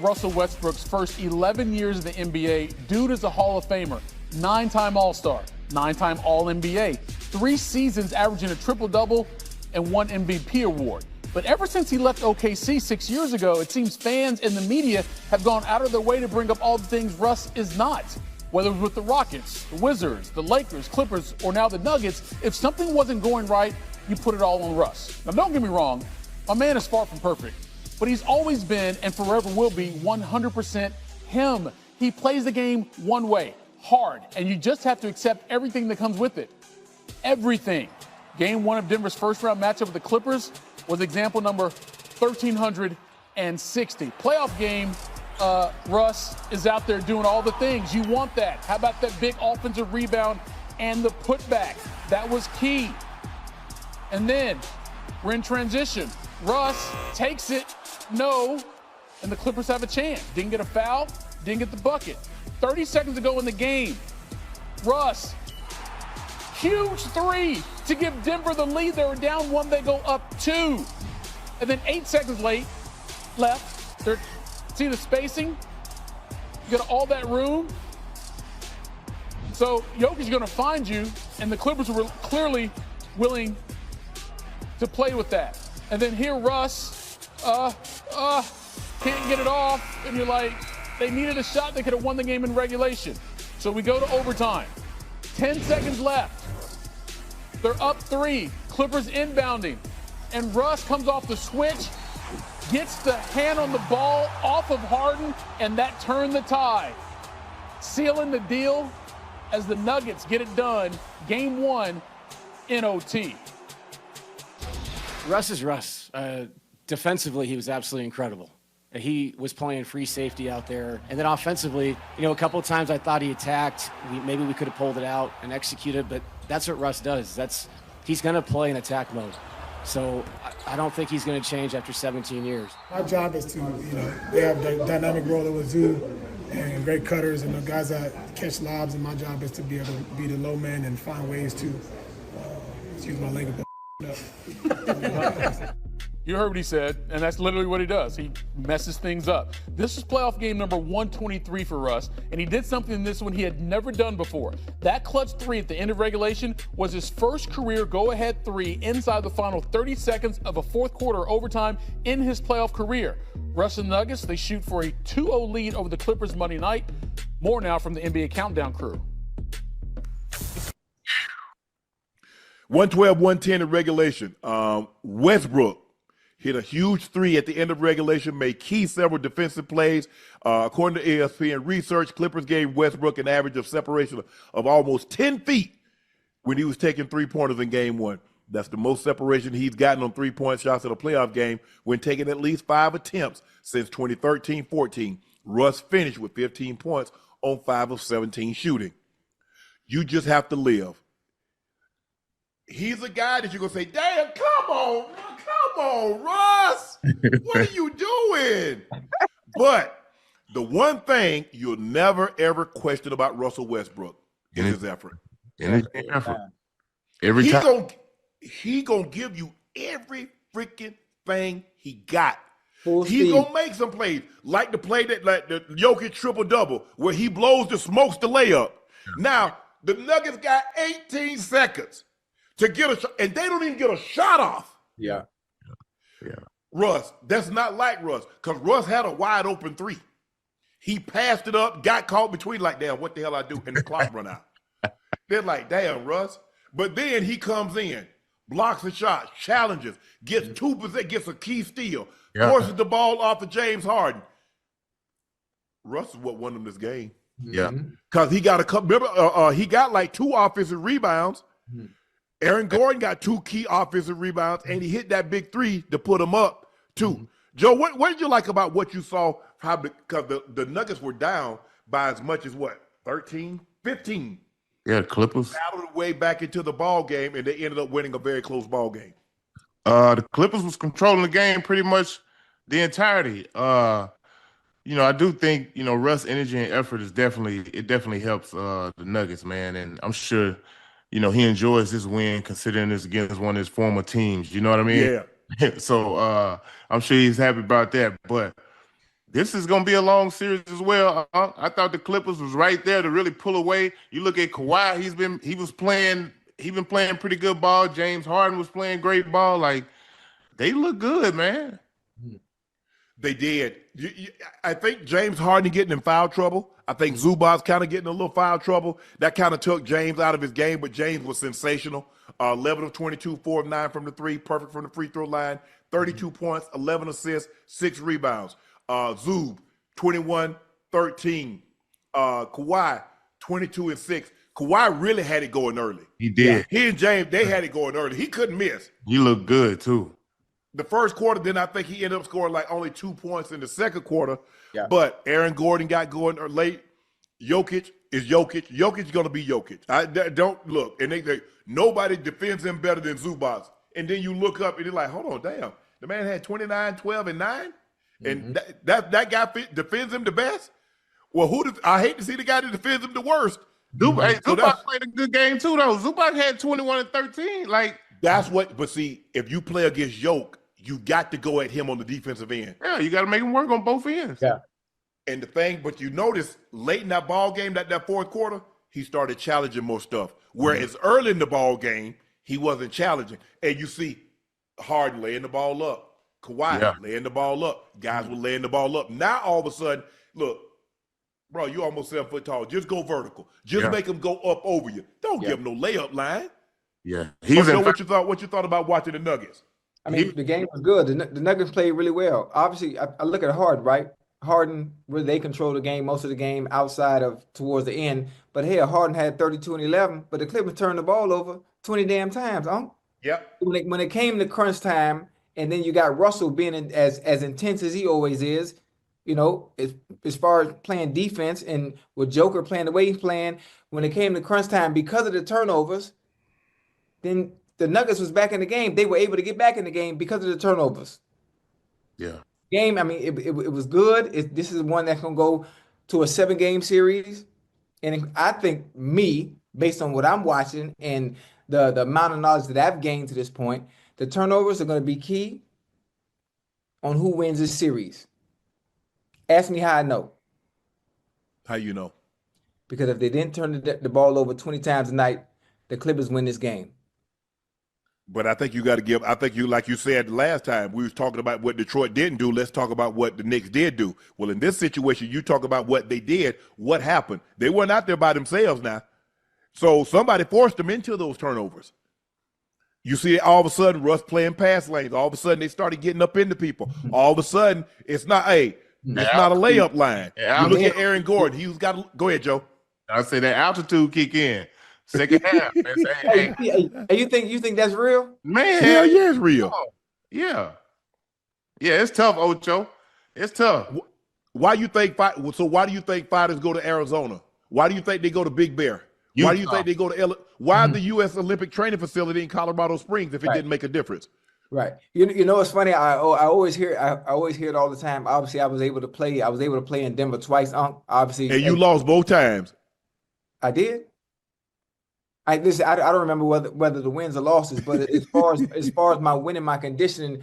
Russell Westbrook's first 11 years in the NBA, dude is a Hall of Famer, 9-time All-Star, 9-time All-NBA, 3 seasons averaging a triple-double and 1 MVP award. But ever since he left OKC 6 years ago, it seems fans and the media have gone out of their way to bring up all the things Russ is not. Whether it was with the Rockets, the Wizards, the Lakers, Clippers, or now the Nuggets, if something wasn't going right, you put it all on Russ. Now, don't get me wrong, my man is far from perfect, but he's always been and forever will be 100% him. He plays the game one way, hard, and you just have to accept everything that comes with it. Everything. Game 1 of Denver's first-round matchup with the Clippers was example number 1,360. Playoff game, Russ is out there doing all the things. You want that. How about that big offensive rebound and the putback? That was key. And then we're in transition. Russ takes it, no, and the Clippers have a chance. Didn't get a foul, didn't get the bucket. 30 seconds to go in the game. Russ, huge three to give Denver the lead. They were down 1, they go up 2. And then 8 seconds left. See the spacing? You got all that room. So Jokic is going to find you, and the Clippers were clearly willing to play with that. And then here Russ, can't get it off, and you're like, they needed a shot. They could have won the game in regulation. So we go to overtime. 10 seconds left. They're up 3. Clippers inbounding. And Russ comes off the switch, gets the hand on the ball off of Harden, and that turned the tide. Sealing the deal as the Nuggets get it done. Game 1 in OT. Russ is Russ. Defensively, he was absolutely incredible. He was playing free safety out there. And then offensively, a couple of times I thought he attacked. Maybe we could have pulled it out and executed, but that's what Russ does. He's going to play in attack mode. So I don't think he's going to change after 17 years. My job is to, they have the dynamic roller with Zoo and great cutters and the guys that catch lobs, and my job is to be able to be the low man and find ways to, excuse my language, You heard what he said, and that's literally what he does. He messes things up. This is playoff game number 123 for Russ, and he did something in this one he had never done before. That clutch 3 at the end of regulation was his first career go-ahead 3 inside the final 30 seconds of a fourth quarter overtime in his playoff career. Russ and the Nuggets, they shoot for a 2-0 lead over the Clippers Monday night. More now from the NBA Countdown crew. 112-110 in regulation. Westbrook hit a huge 3 at the end of regulation, made key several defensive plays. According to ESPN research, Clippers gave Westbrook an average of separation of almost 10 feet when he was taking 3-pointers in game 1. That's the most separation he's gotten on 3-point shots in a playoff game when taking at least 5 attempts since 2013-14. Russ finished with 15 points on 5 of 17 shooting. You just have to live. He's a guy that you're going to say, damn, come on, Russ. What are you doing? But the one thing you'll never, ever question about Russell Westbrook is his effort. Every time. He gonna give you every freaking thing he got. Full He's speed. gonna make some plays, like the play that like the Jokic triple-double, where he blows the smokes the layup. Now, the Nuggets got 18 seconds to get a shot, and they don't even get a shot off. Yeah. Russ, that's not like Russ, because Russ had a wide open 3. He passed it up, got caught between, like, damn, what the hell I do? And the clock run out. They're like, damn, Russ. But then he comes in, blocks a shot, challenges, gets 2%, gets a key steal, forces the ball off of James Harden. Russ is what won him this game. Yeah. Because he got a couple, remember, he got like 2 offensive rebounds. Aaron Gordon got 2 key offensive rebounds, and he hit that big 3 to put him up, too. Joe, what did you like about what you saw? Because the Nuggets were down by as much as, 13, 15? Yeah, the Clippers. Battled their way back into the ball game, and they ended up winning a very close ball game. The Clippers was controlling the game pretty much the entirety. I do think, Russ' energy and effort definitely helps the Nuggets, man. And I'm sure, he enjoys this win considering this against one of his former teams. You know what I mean? Yeah. So I'm sure he's happy about that. But this is going to be a long series as well. I thought the Clippers was right there to really pull away. You look at Kawhi; he's been playing pretty good ball. James Harden was playing great ball. Like they look good, man. They did. I think James Harden getting in foul trouble. I think Zubac's kind of getting a little foul trouble. That kind of took James out of his game, but James was sensational. 11 of 22, 4 of 9 from the three, perfect from the free throw line, 32 points, 11 assists, 6 rebounds. Zub, 21, 13. Kawhi, 22 and 6. Kawhi really had it going early. He did. He and James, they had it going early. He couldn't miss. He looked good too. The first quarter, then I think he ended up scoring like only 2 points in the second quarter. Yeah. But Aaron Gordon got going late. Jokic is Jokic. Jokic's going to be Jokic. Don't look. And they nobody defends him better than Zubac. And then you look up and you're like, hold on, damn. The man had 29, 12, and 9? And that guy defends him the best? Well, I hate to see the guy that defends him the worst. Zubac played a good game too, though. Zubac had 21 and 13. Like that's what. But see, if you play against Jokic, you got to go at him on the defensive end. Yeah, you got to make him work on both ends. Yeah. And the thing, but you notice late in that ball game, that fourth quarter, he started challenging more stuff. Whereas early in the ball game, he wasn't challenging. And you see Harden laying the ball up, Kawhi laying the ball up. Guys were laying the ball up. Now all of a sudden, look, bro, you almost 7 foot tall. Just go vertical. Just make him go up over you. Don't give him no layup line. Yeah. What you thought about watching the Nuggets? I mean, the game was good. The Nuggets played really well. Obviously, I look at Harden, right? Harden, where they control the game most of the game outside of towards the end. But hell, Harden had 32 and 11, but the Clippers turned the ball over 20 damn times. Yep. When it came to crunch time, and then you got Russell being as intense as he always is, you know, as far as playing defense and with Joker playing the way he's playing, when it came to crunch time, because of the turnovers, then the Nuggets was back in the game. They were able to get back in the game because of the turnovers. Yeah. Game, I mean, it was good. This is one that's going to go to a 7-game series. And I think based on what I'm watching and the amount of knowledge that I've gained to this point, the turnovers are going to be key on who wins this series. Ask me how I know. How you know? Because if they didn't turn the ball over 20 times a night, the Clippers win this game. But I think you got to give. I think you, like you said last time, we was talking about what Detroit didn't do. Let's talk about what the Knicks did do. Well, in this situation, you talk about what they did. What happened? They weren't out there by themselves now, so somebody forced them into those turnovers. You see, all of a sudden, Russ playing pass lanes. All of a sudden, they started getting up into people. All of a sudden, it's not a layup line. You look at Aaron Gordon. He's got to go ahead, Joe. I say that altitude kick in. Second half. You think that's real? Man, hell yeah, it's real. Yeah, it's tough, Ocho. It's tough. Why do you think fighters go to Arizona? Why do you think they go to Big Bear? Utah. Why do you think they go to Why the U.S. Olympic Training Facility in Colorado Springs if it didn't make a difference? Right. You know it's funny. I always hear it all the time. Obviously, I was able to play in Denver twice. Obviously, and you lost both times. I did. I don't remember whether the wins or losses, but as far as my winning, my conditioning,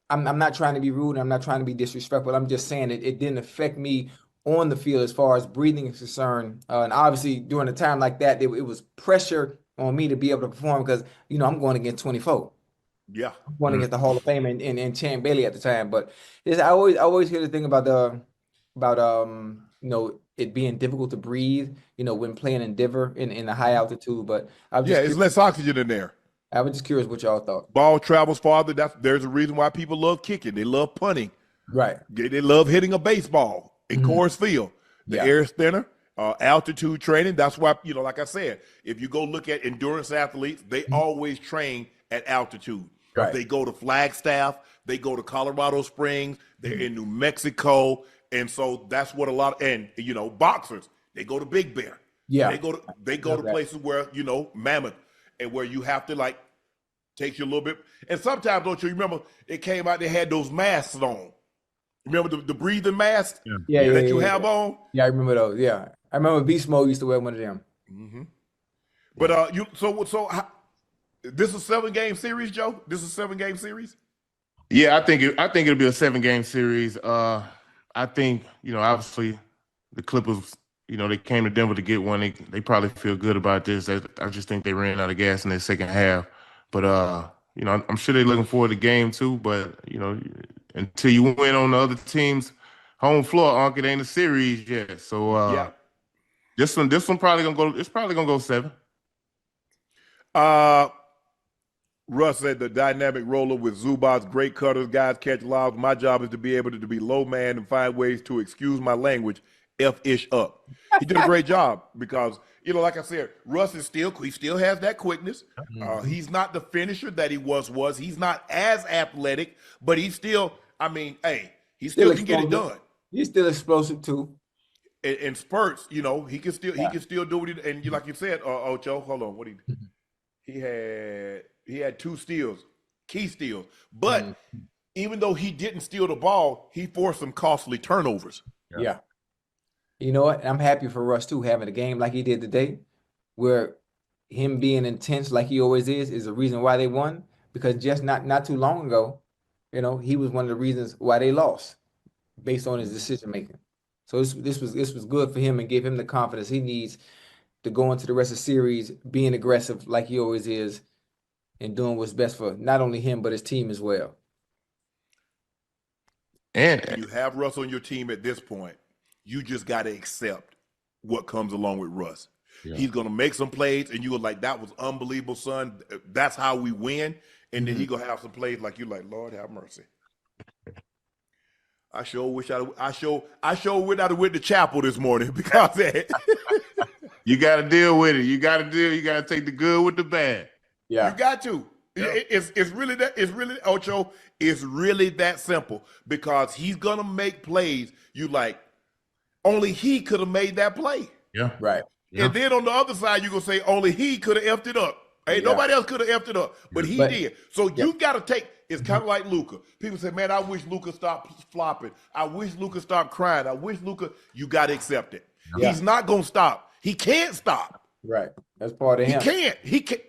I'm not trying to be rude. I'm not trying to be disrespectful. I'm just saying it didn't affect me on the field as far as breathing is concerned. And obviously during a time like that, it was pressure on me to be able to perform because, you know, I'm going against 24. Yeah. I'm going against the Hall of Fame and Chan Bailey at the time. But I always hear the thing about you know, it being difficult to breathe, you know, when playing in Denver in a high altitude. But it's less oxygen in there. I was just curious what y'all thought. Ball travels farther. There's a reason why people love kicking. They love punting. Right. They love hitting a baseball in Coors Field. The air is thinner. Altitude training. That's why, you know, like I said, if you go look at endurance athletes, they always train at altitude. Right. They go to Flagstaff. They go to Colorado Springs. They're in New Mexico. And so that's what and you know, boxers, they go to Big Bear. Yeah. They go to places where, you know, Mammoth, and where you have to like takes you a little bit. And sometimes, don't you remember, it came out, they had those masks on. Remember the breathing mask that you have on? Yeah, I remember those. Yeah. I remember Beast Mode used to wear one of them. Mm-hmm. But this is a 7-game series, Joe? This is a 7-game series? Yeah, I think it'll be a 7-game series. I think, obviously the Clippers, they came to Denver to get one. They probably feel good about this. I just think they ran out of gas in their second half. But, I'm sure they're looking forward to game 2. But, until you win on the other team's home floor, Unc, it ain't a series yet. So Yeah. this one probably gonna go. It's probably gonna go 7. Russ said the dynamic roller with Zubats, great cutters, guys catch lobs. My job is to be able to be low man and find ways to, excuse my language, F-ish up. He did a great job because, like I said, Russ he still has that quickness. He's not the finisher that he was. He's not as athletic, but he's still, he still can get it done. He's still explosive too. In spurts, he can still do it. And like you said, Ocho, hold on, he had 2 steals, key steals. But even though he didn't steal the ball, he forced some costly turnovers. Yeah. You know what? I'm happy for Russ too, having a game like he did today, where him being intense like he always is the reason why they won. Because just not too long ago, he was one of the reasons why they lost, based on his decision making. So this was good for him and give him the confidence he needs to go into the rest of the series, being aggressive like he always is, and doing what's best for not only him but his team as well. And you have Russ on your team at this point. You just got to accept what comes along with Russ. Yeah. He's going to make some plays, and you were like, that was unbelievable, son. That's how we win. And then he's going to have some plays like, Lord have mercy. I sure wish I went out and went to chapel this morning because you got to deal with it. You got to take the good with the bad. Yeah. You got to. Yeah. It's really Ocho, it's really that simple because he's going to make plays. Only he could have made that play. Yeah. Right. Yeah. And then on the other side, you're going to say only he could have effed it up. Hey, nobody else could have effed it up, but he did. So you got to take, it's kind of like Luka. People say, man, I wish Luka stopped flopping. I wish Luka stopped crying. I wish Luka, you got to accept it. Yeah. He's not going to stop. He can't stop. Right. That's part of him. He can't.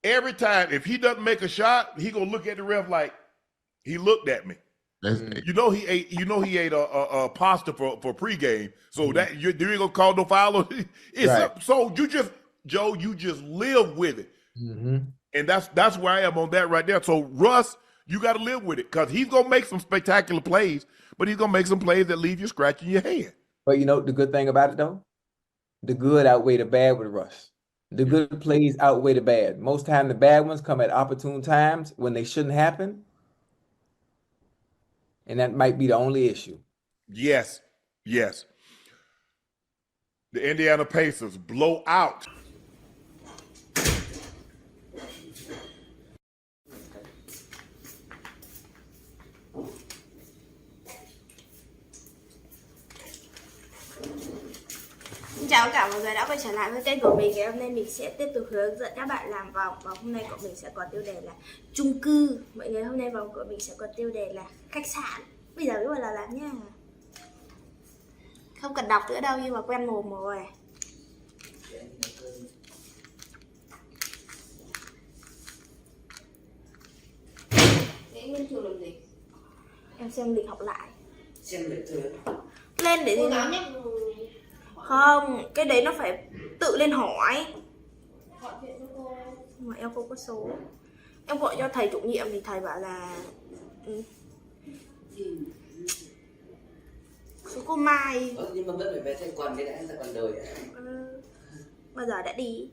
Every time, if he doesn't make a shot, he going to look at the ref like, he looked at me. He ate a pasta for pregame, so that you ain't gonna call no foul. So you just live with it, and that's where I am on that right there. So Russ, you got to live with it because he's gonna make some spectacular plays, but he's gonna make some plays that leave you scratching your head. But the good thing about it though, the good outweigh the bad with Russ. The good plays outweigh the bad. Most time the bad ones come at opportune times when they shouldn't happen. And that might be the only issue. Yes. The Indiana Pacers blow out. Xin chào cả mọi người đã quay trở lại với kênh của mình. Ngày hôm nay mình sẽ tiếp tục hướng dẫn các bạn làm vòng. Và hôm nay của mình sẽ có tiêu đề là chung cư. Mọi người, hôm nay vòng của mình sẽ có tiêu đề là khách sạn. Bây giờ mới bắt đầu làm nha. Không cần đọc nữa đâu nhưng mà quen mồm rồi. Thế Nguyên thường làm gì? Em xem lịch học lại. Xem lịch thường. Lên để gì nào? Không, cái đấy nó phải tự lên hỏi. Gọi chuyện cho cô. Mà em không có số. Em gọi cho thầy chủ nhiệm thì thầy bảo là số cô Mai. Nhưng mà vẫn phải về thanh quần cái đã, thanh quần đời. Bao giờ đã đi?